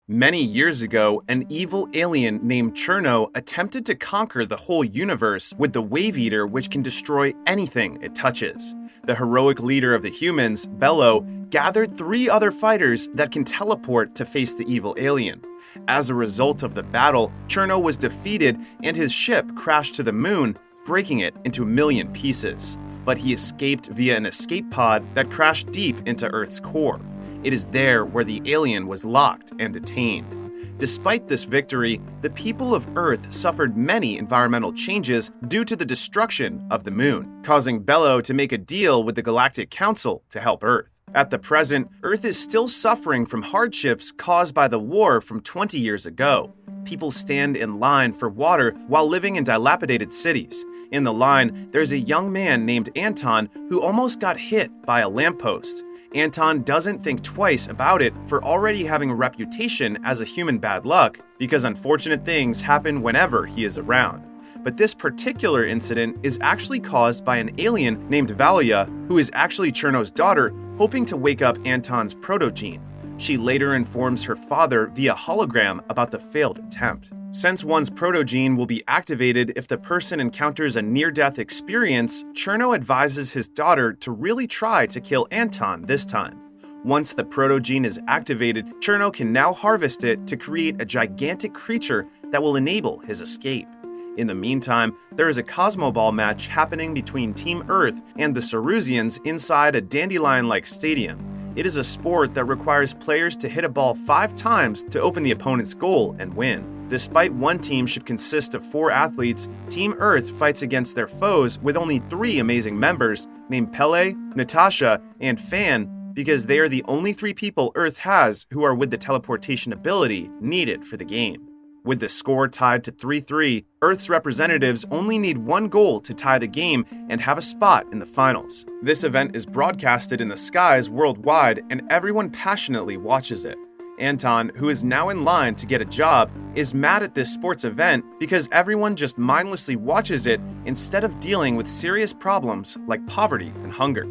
Many years ago, an evil alien named Cherno attempted to conquer the whole universe with the Wave Eater, which can destroy anything it touches. The heroic leader of the humans, Bello, gathered 3 other fighters that can teleport to face the evil alien. As a result of the battle, Cherno was defeated and his ship crashed to the moon, breaking it into a million pieces. But he escaped via an escape pod that crashed deep into Earth's core. It is there where the alien was locked and detained. Despite this victory, the people of Earth suffered many environmental changes due to the destruction of the moon, causing Bello to make a deal with the Galactic Council to help Earth. At the present, Earth is still suffering from hardships caused by the war from 20 years ago. People stand in line for water while living in dilapidated cities. In the line, there's a young man named Anton who almost got hit by a lamppost. Anton doesn't think twice about it for already having a reputation as a human bad luck, because unfortunate things happen whenever he is around. But this particular incident is actually caused by an alien named Valia, who is actually Cherno's daughter, hoping to wake up Anton's protogene. She later informs her father via hologram about the failed attempt. Since one's protogene will be activated if the person encounters a near-death experience, Cherno advises his daughter to really try to kill Anton this time. Once the protogene is activated, Cherno can now harvest it to create a gigantic creature that will enable his escape. In the meantime, there is a Cosmoball match happening between Team Earth and the Sarusians inside a dandelion-like stadium. It is a sport that requires players to hit a ball 5 times to open the opponent's goal and win. Despite one team should consist of 4 athletes, Team Earth fights against their foes with only 3 amazing members named Pele, Natasha, and Fan, because they are the only 3 people Earth has who are with the teleportation ability needed for the game. With the score tied to 3-3, Earth's representatives only need 1 goal to tie the game and have a spot in the finals. This event is broadcasted in the skies worldwide, and everyone passionately watches it. Anton, who is now in line to get a job, is mad at this sports event because everyone just mindlessly watches it instead of dealing with serious problems like poverty and hunger.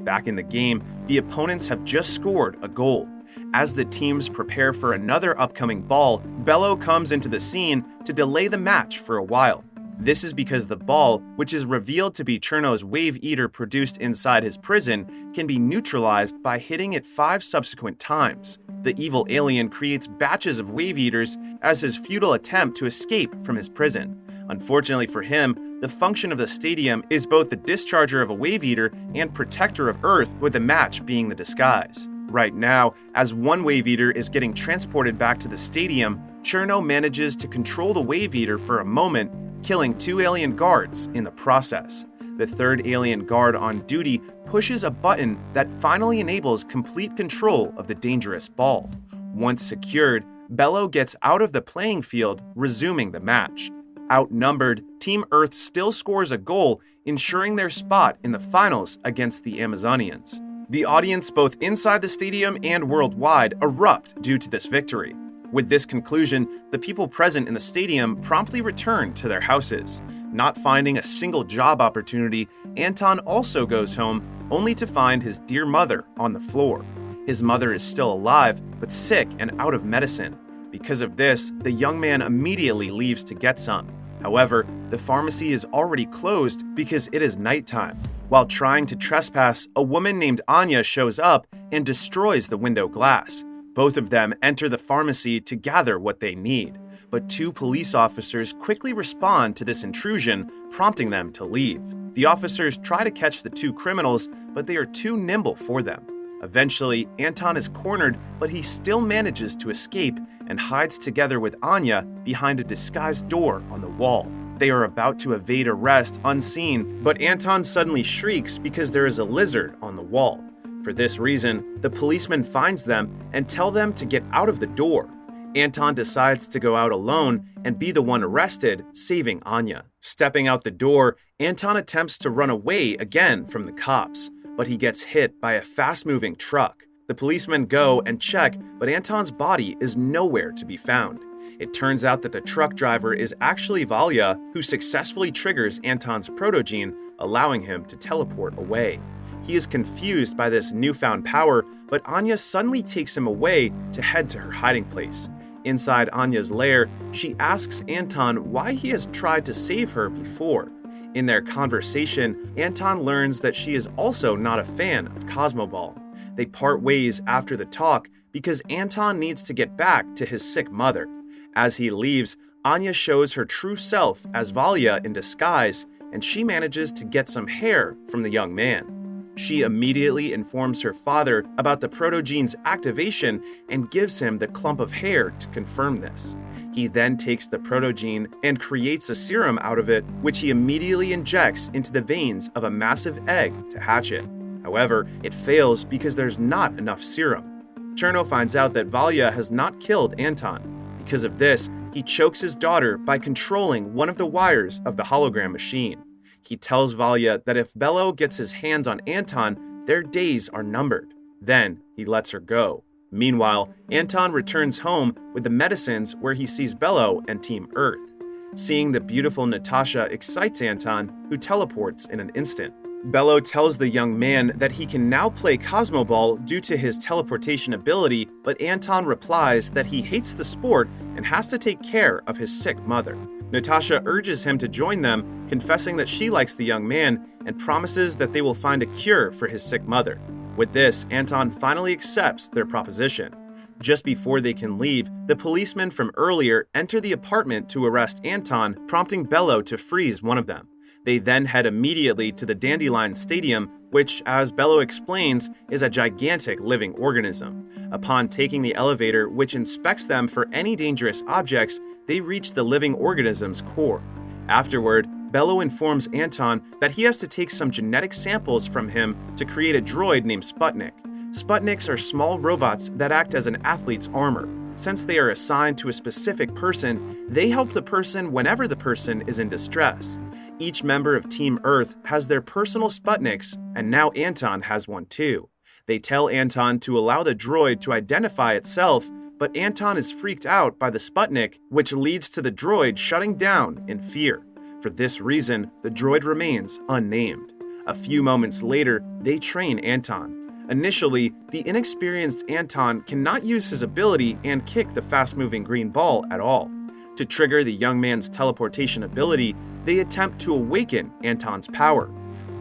Back in the game, the opponents have just scored a goal. As the teams prepare for another upcoming ball, Bello comes into the scene to delay the match for a while. This is because the ball, which is revealed to be Cherno's Wave Eater produced inside his prison, can be neutralized by hitting it 5 subsequent times. The evil alien creates batches of Wave Eaters as his futile attempt to escape from his prison. Unfortunately for him, the function of the stadium is both the discharger of a Wave Eater and protector of Earth, with the match being the disguise. Right now, as one Wave Eater is getting transported back to the stadium, Cherno manages to control the Wave Eater for a moment, killing 2 alien guards in the process. The 3rd alien guard on duty pushes a button that finally enables complete control of the dangerous ball. Once secured, Bello gets out of the playing field, resuming the match. Outnumbered, Team Earth still scores a goal, ensuring their spot in the finals against the Amazonians. The audience both inside the stadium and worldwide erupt due to this victory. With this conclusion, the people present in the stadium promptly return to their houses. Not finding a single job opportunity, Anton also goes home, only to find his dear mother on the floor. His mother is still alive, but sick and out of medicine. Because of this, the young man immediately leaves to get some. However, the pharmacy is already closed because it is nighttime. While trying to trespass, a woman named Anya shows up and destroys the window glass. Both of them enter the pharmacy to gather what they need, but 2 police officers quickly respond to this intrusion, prompting them to leave. The officers try to catch the 2 criminals, but they are too nimble for them. Eventually, Anton is cornered, but he still manages to escape and hides together with Anya behind a disguised door on the wall. They are about to evade arrest unseen, but Anton suddenly shrieks because there is a lizard on the wall. For this reason, the policeman finds them and tell them to get out of the door. Anton decides to go out alone and be the one arrested, saving Anya. Stepping out the door, Anton attempts to run away again from the cops, but he gets hit by a fast-moving truck. The policemen go and check, but Anton's body is nowhere to be found. It turns out that the truck driver is actually Valia, who successfully triggers Anton's protogene, allowing him to teleport away. He is confused by this newfound power, but Anya suddenly takes him away to head to her hiding place. Inside Anya's lair, she asks Anton why he has tried to save her before. In their conversation, Anton learns that she is also not a fan of Cosmoball. They part ways after the talk because Anton needs to get back to his sick mother. As he leaves, Anya shows her true self as Valia in disguise, and she manages to get some hair from the young man. She immediately informs her father about the protogene's activation and gives him the clump of hair to confirm this. He then takes the protogene and creates a serum out of it, which he immediately injects into the veins of a massive egg to hatch it. However, it fails because there's not enough serum. Cherno finds out that Valia has not killed Anton. Because of this, he chokes his daughter by controlling one of the wires of the hologram machine. He tells Valia that if Bello gets his hands on Anton, their days are numbered. Then he lets her go. Meanwhile, Anton returns home with the medicines where he sees Bello and Team Earth. Seeing the beautiful Natasha excites Anton, who teleports in an instant. Bello tells the young man that he can now play Cosmoball due to his teleportation ability, but Anton replies that he hates the sport and has to take care of his sick mother. Natasha urges him to join them, confessing that she likes the young man and promises that they will find a cure for his sick mother. With this, Anton finally accepts their proposition. Just before they can leave, the policemen from earlier enter the apartment to arrest Anton, prompting Bello to freeze one of them. They then head immediately to the Dandelion Stadium, which, as Bello explains, is a gigantic living organism. Upon taking the elevator, which inspects them for any dangerous objects, they reach the living organism's core. Afterward, Bello informs Anton that he has to take some genetic samples from him to create a droid named Sputnik. Sputniks are small robots that act as an athlete's armor. Since they are assigned to a specific person, they help the person whenever the person is in distress. Each member of Team Earth has their personal Sputniks, and now Anton has one too. They tell Anton to allow the droid to identify itself, but Anton is freaked out by the Sputnik, which leads to the droid shutting down in fear. For this reason, the droid remains unnamed. A few moments later, they train Anton. Initially, the inexperienced Anton cannot use his ability and kick the fast-moving green ball at all. To trigger the young man's teleportation ability, they attempt to awaken Anton's power.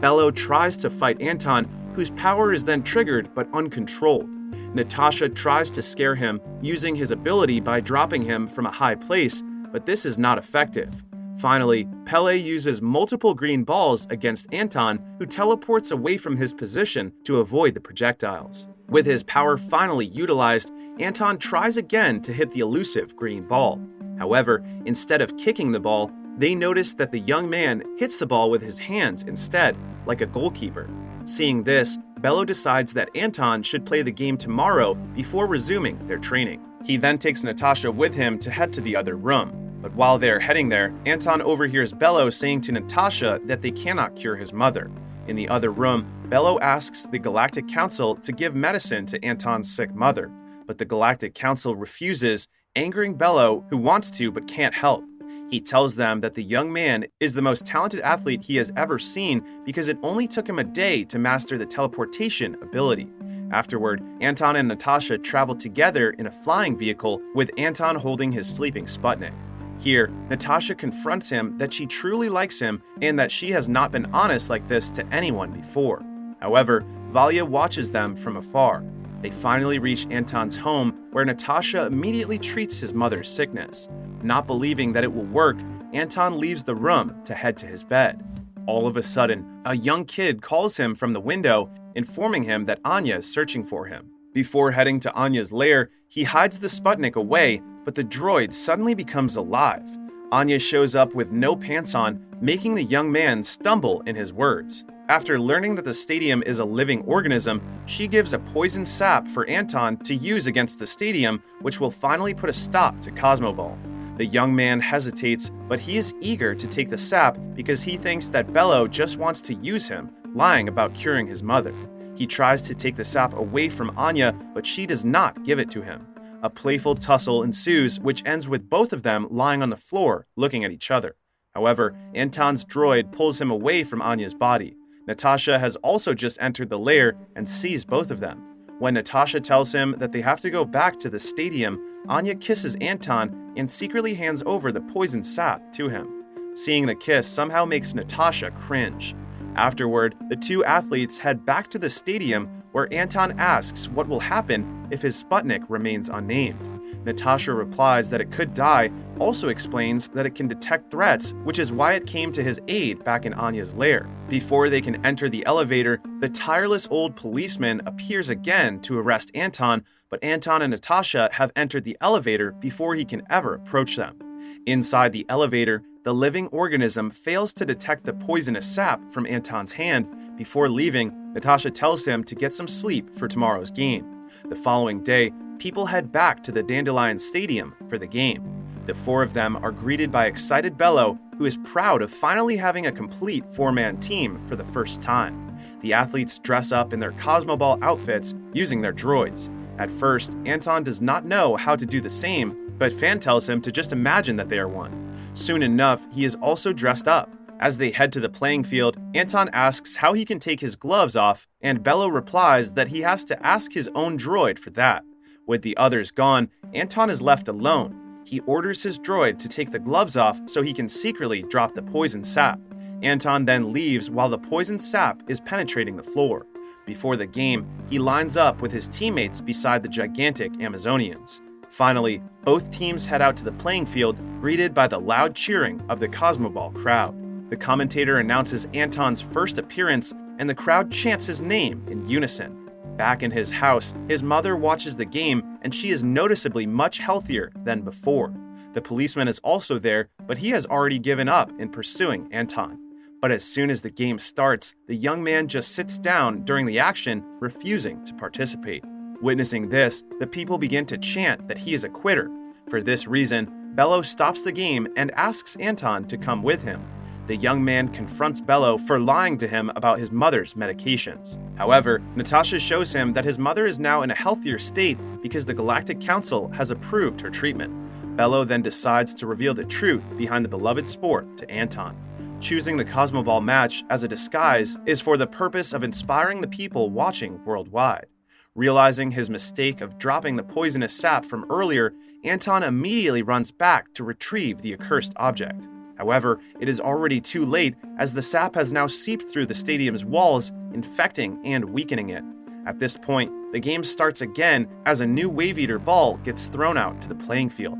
Bello tries to fight Anton, whose power is then triggered but uncontrolled. Natasha tries to scare him using his ability by dropping him from a high place, but this is not effective. Finally, Pele uses multiple green balls against Anton, who teleports away from his position to avoid the projectiles. With his power finally utilized, Anton tries again to hit the elusive green ball. However, instead of kicking the ball, they notice that the young man hits the ball with his hands instead, like a goalkeeper. Seeing this, Bello decides that Anton should play the game tomorrow before resuming their training. He then takes Natasha with him to head to the other room. But while they're heading there, Anton overhears Bello saying to Natasha that they cannot cure his mother. In the other room, Bello asks the Galactic Council to give medicine to Anton's sick mother, but the Galactic Council refuses, angering Bello, who wants to but can't help. He tells them that the young man is the most talented athlete he has ever seen because it only took him a day to master the teleportation ability. Afterward, Anton and Natasha travel together in a flying vehicle with Anton holding his sleeping Sputnik. Here, Natasha confronts him that she truly likes him and that she has not been honest like this to anyone before. However, Valia watches them from afar. They finally reach Anton's home, where Natasha immediately treats his mother's sickness. Not believing that it will work, Anton leaves the room to head to his bed. All of a sudden, a young kid calls him from the window, informing him that Anya is searching for him. Before heading to Anya's lair, he hides the Sputnik away, but the droid suddenly becomes alive. Anya shows up with no pants on, making the young man stumble in his words. After learning that the stadium is a living organism, she gives a poison sap for Anton to use against the stadium, which will finally put a stop to Cosmoball. The young man hesitates, but he is eager to take the sap because he thinks that Bello just wants to use him, lying about curing his mother. He tries to take the sap away from Anya, but she does not give it to him. A playful tussle ensues, which ends with both of them lying on the floor, looking at each other. However, Anton's droid pulls him away from Anya's body. Natasha has also just entered the lair and sees both of them. When Natasha tells him that they have to go back to the stadium, Anya kisses Anton and secretly hands over the poison sap to him. Seeing the kiss somehow makes Natasha cringe. Afterward, the two athletes head back to the stadium where Anton asks what will happen if his Sputnik remains unnamed. Natasha replies that it could die, also explains that it can detect threats, which is why it came to his aid back in Anya's lair. Before they can enter the elevator, the tireless old policeman appears again to arrest Anton, but Anton and Natasha have entered the elevator before he can ever approach them. Inside the elevator, the living organism fails to detect the poisonous sap from Anton's hand. Before leaving, Natasha tells him to get some sleep for tomorrow's game. The following day, people head back to the Dandelion Stadium for the game. The four of them are greeted by excited Bello, who is proud of finally having a complete four-man team for the first time. The athletes dress up in their Cosmoball outfits using their droids. At first, Anton does not know how to do the same, but Fan tells him to just imagine that they are one. Soon enough, he is also dressed up. As they head to the playing field, Anton asks how he can take his gloves off, and Bello replies that he has to ask his own droid for that. With the others gone, Anton is left alone. He orders his droid to take the gloves off so he can secretly drop the poison sap. Anton then leaves while the poison sap is penetrating the floor. Before the game, he lines up with his teammates beside the gigantic Amazonians. Finally, both teams head out to the playing field, greeted by the loud cheering of the Cosmoball crowd. The commentator announces Anton's first appearance, and the crowd chants his name in unison. Back in his house, his mother watches the game, and she is noticeably much healthier than before. The policeman is also there, but he has already given up in pursuing Anton. But as soon as the game starts, the young man just sits down during the action, refusing to participate. Witnessing this, the people begin to chant that he is a quitter. For this reason, Bello stops the game and asks Anton to come with him. The young man confronts Bello for lying to him about his mother's medications. However, Natasha shows him that his mother is now in a healthier state because the Galactic Council has approved her treatment. Bello then decides to reveal the truth behind the beloved sport to Anton. Choosing the Cosmoball match as a disguise is for the purpose of inspiring the people watching worldwide. Realizing his mistake of dropping the poisonous sap from earlier, Anton immediately runs back to retrieve the accursed object. However, it is already too late as the sap has now seeped through the stadium's walls, infecting and weakening it. At this point, the game starts again as a new Wave Eater ball gets thrown out to the playing field.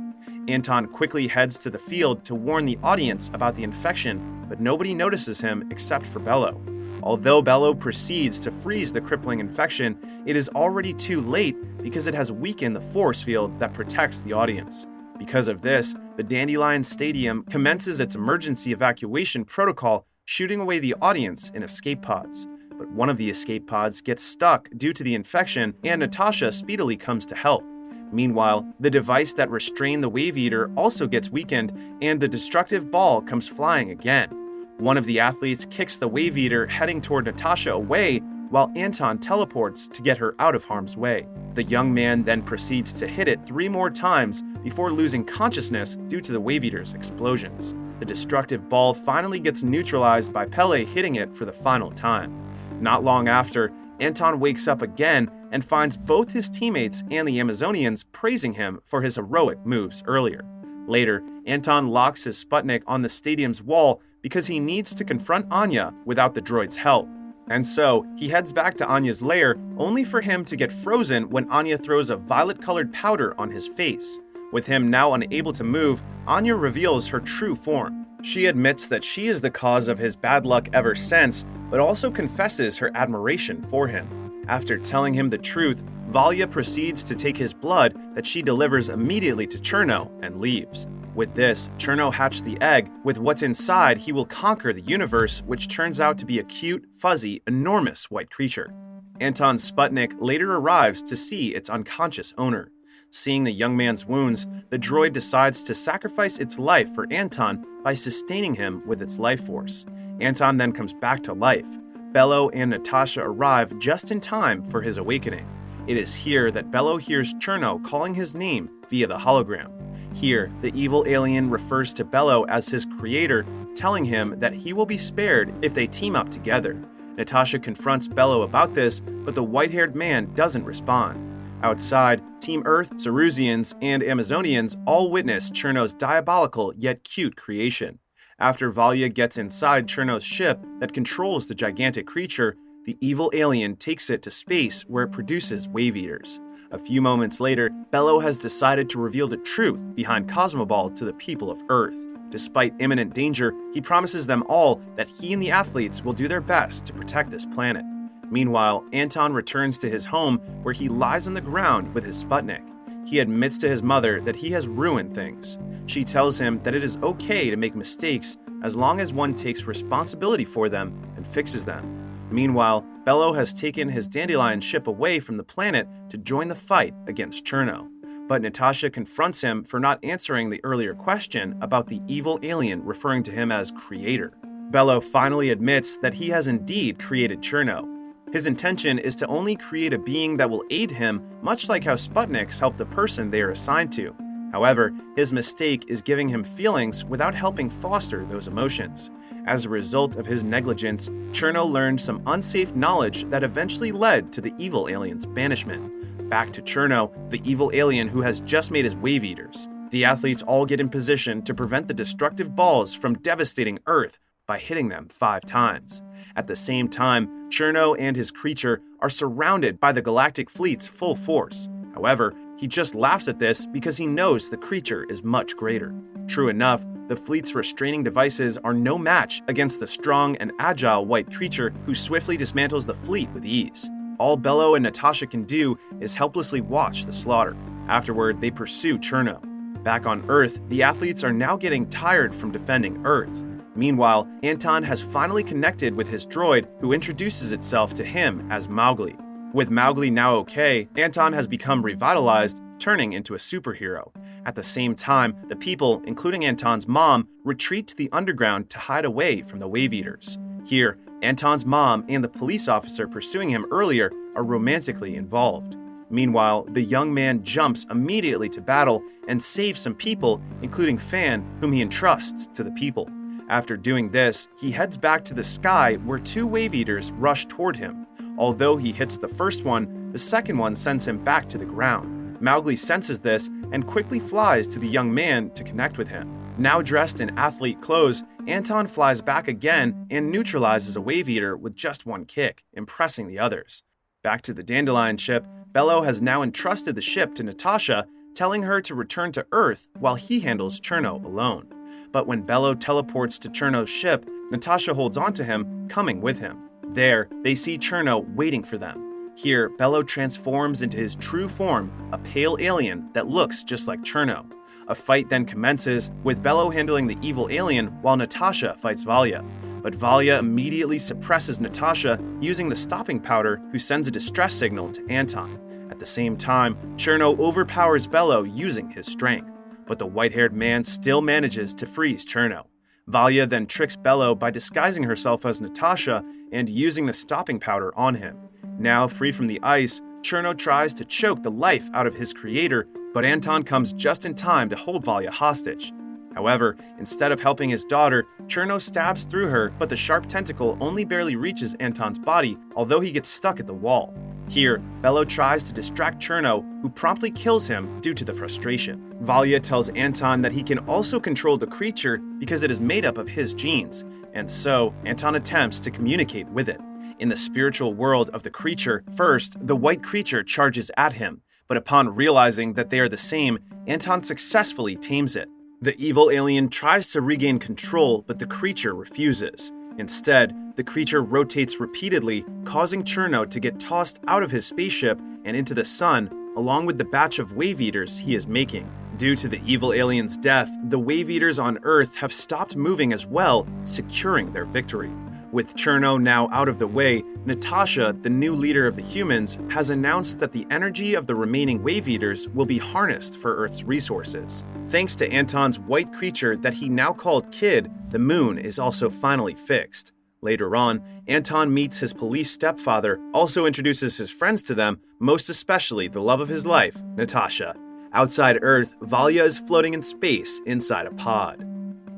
Anton quickly heads to the field to warn the audience about the infection, but nobody notices him except for Bello. Although Bello proceeds to freeze the crippling infection, it is already too late because it has weakened the force field that protects the audience. Because of this, the Dandelion Stadium commences its emergency evacuation protocol, shooting away the audience in escape pods. But one of the escape pods gets stuck due to the infection, and Natasha speedily comes to help. Meanwhile, the device that restrained the Wave Eater also gets weakened, and the destructive ball comes flying again. One of the athletes kicks the Wave Eater, heading toward Natasha away, while Anton teleports to get her out of harm's way. The young man then proceeds to hit it 3 more times before losing consciousness due to the Wave Eater's explosions. The destructive ball finally gets neutralized by Pele hitting it for the final time. Not long after, Anton wakes up again and finds both his teammates and the Amazonians praising him for his heroic moves earlier. Later, Anton locks his Sputnik on the stadium's wall because he needs to confront Anya without the droid's help. And so, he heads back to Anya's lair, only for him to get frozen when Anya throws a violet-colored powder on his face. With him now unable to move, Anya reveals her true form. She admits that she is the cause of his bad luck ever since, but also confesses her admiration for him. After telling him the truth, Valia proceeds to take his blood that she delivers immediately to Cherno and leaves. With this, Cherno hatched the egg. With what's inside, he will conquer the universe, which turns out to be a cute, fuzzy, enormous white creature. Anton's Sputnik later arrives to see its unconscious owner. Seeing the young man's wounds, the droid decides to sacrifice its life for Anton by sustaining him with its life force. Anton then comes back to life. Bello and Natasha arrive just in time for his awakening. It is here that Bello hears Cherno calling his name via the hologram. Here, the evil alien refers to Bello as his creator, telling him that he will be spared if they team up together. Natasha confronts Bello about this, but the white-haired man doesn't respond. Outside, Team Earth, Sarusians, and Amazonians all witness Cherno's diabolical yet cute creation. After Valia gets inside Cherno's ship that controls the gigantic creature, the evil alien takes it to space where it produces wave eaters. A few moments later, Bello has decided to reveal the truth behind Cosmoball to the people of Earth. Despite imminent danger, he promises them all that he and the athletes will do their best to protect this planet. Meanwhile, Anton returns to his home where he lies on the ground with his Sputnik. He admits to his mother that he has ruined things. She tells him that it is okay to make mistakes as long as one takes responsibility for them and fixes them. Meanwhile, Bello has taken his Dandelion ship away from the planet to join the fight against Cherno. But Natasha confronts him for not answering the earlier question about the evil alien referring to him as Creator. Bello finally admits that he has indeed created Cherno. His intention is to only create a being that will aid him, much like how Sputniks help the person they are assigned to. However, his mistake is giving him feelings without helping foster those emotions. As a result of his negligence, Cherno learned some unsafe knowledge that eventually led to the evil alien's banishment. Back to Cherno, the evil alien who has just made his wave eaters. The athletes all get in position to prevent the destructive balls from devastating Earth by hitting them 5 times. At the same time, Cherno and his creature are surrounded by the galactic fleet's full force. However, he just laughs at this because he knows the creature is much greater. True enough, the fleet's restraining devices are no match against the strong and agile white creature who swiftly dismantles the fleet with ease. All Bello and Natasha can do is helplessly watch the slaughter. Afterward, they pursue Cherno. Back on Earth, the athletes are now getting tired from defending Earth. Meanwhile, Anton has finally connected with his droid, who introduces itself to him as Mowgli. With Mowgli now okay, Anton has become revitalized, turning into a superhero. At the same time, the people, including Anton's mom, retreat to the underground to hide away from the wave eaters. Here, Anton's mom and the police officer pursuing him earlier are romantically involved. Meanwhile, the young man jumps immediately to battle and saves some people, including Fan, whom he entrusts to the people. After doing this, he heads back to the sky where 2 wave eaters rush toward him. Although he hits the first one, the second one sends him back to the ground. Mowgli senses this and quickly flies to the young man to connect with him. Now dressed in athlete clothes, Anton flies back again and neutralizes a wave eater with just 1 kick, impressing the others. Back to the Dandelion ship, Bello has now entrusted the ship to Natasha, telling her to return to Earth while he handles Cherno alone. But when Bello teleports to Cherno's ship, Natasha holds onto him, coming with him. There, they see Cherno waiting for them. Here, Bello transforms into his true form, a pale alien that looks just like Cherno. A fight then commences, with Bello handling the evil alien while Natasha fights Valia. But Valia immediately suppresses Natasha using the stopping powder, who sends a distress signal to Anton. At the same time, Cherno overpowers Bello using his strength. But the white-haired man still manages to freeze Cherno. Valia then tricks Bello by disguising herself as Natasha and using the stopping powder on him. Now free from the ice, Cherno tries to choke the life out of his creator, but Anton comes just in time to hold Valia hostage. However, instead of helping his daughter, Cherno stabs through her, but the sharp tentacle only barely reaches Anton's body, although he gets stuck at the wall. Here, Bello tries to distract Cherno, who promptly kills him due to the frustration. Valia tells Anton that he can also control the creature because it is made up of his genes, and so Anton attempts to communicate with it. In the spiritual world of the creature, first, the white creature charges at him, but upon realizing that they are the same, Anton successfully tames it. The evil alien tries to regain control, but the creature refuses. Instead, the creature rotates repeatedly, causing Cherno to get tossed out of his spaceship and into the sun, along with the batch of wave eaters he is making. Due to the evil alien's death, the wave eaters on Earth have stopped moving as well, securing their victory. With Cherno now out of the way, Natasha, the new leader of the humans, has announced that the energy of the remaining wave eaters will be harnessed for Earth's resources. Thanks to Anton's white creature that he now called Kid, the moon is also finally fixed. Later on, Anton meets his police stepfather, also introduces his friends to them, most especially the love of his life, Natasha. Outside Earth, Valia is floating in space inside a pod.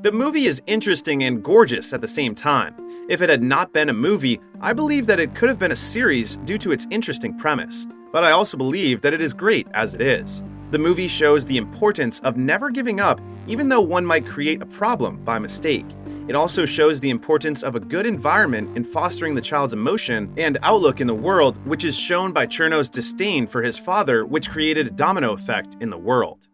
The movie is interesting and gorgeous at the same time. If it had not been a movie, I believe that it could have been a series due to its interesting premise, but I also believe that it is great as it is. The movie shows the importance of never giving up even though one might create a problem by mistake. It also shows the importance of a good environment in fostering the child's emotion and outlook in the world, which is shown by Cherno's disdain for his father, which created a domino effect in the world.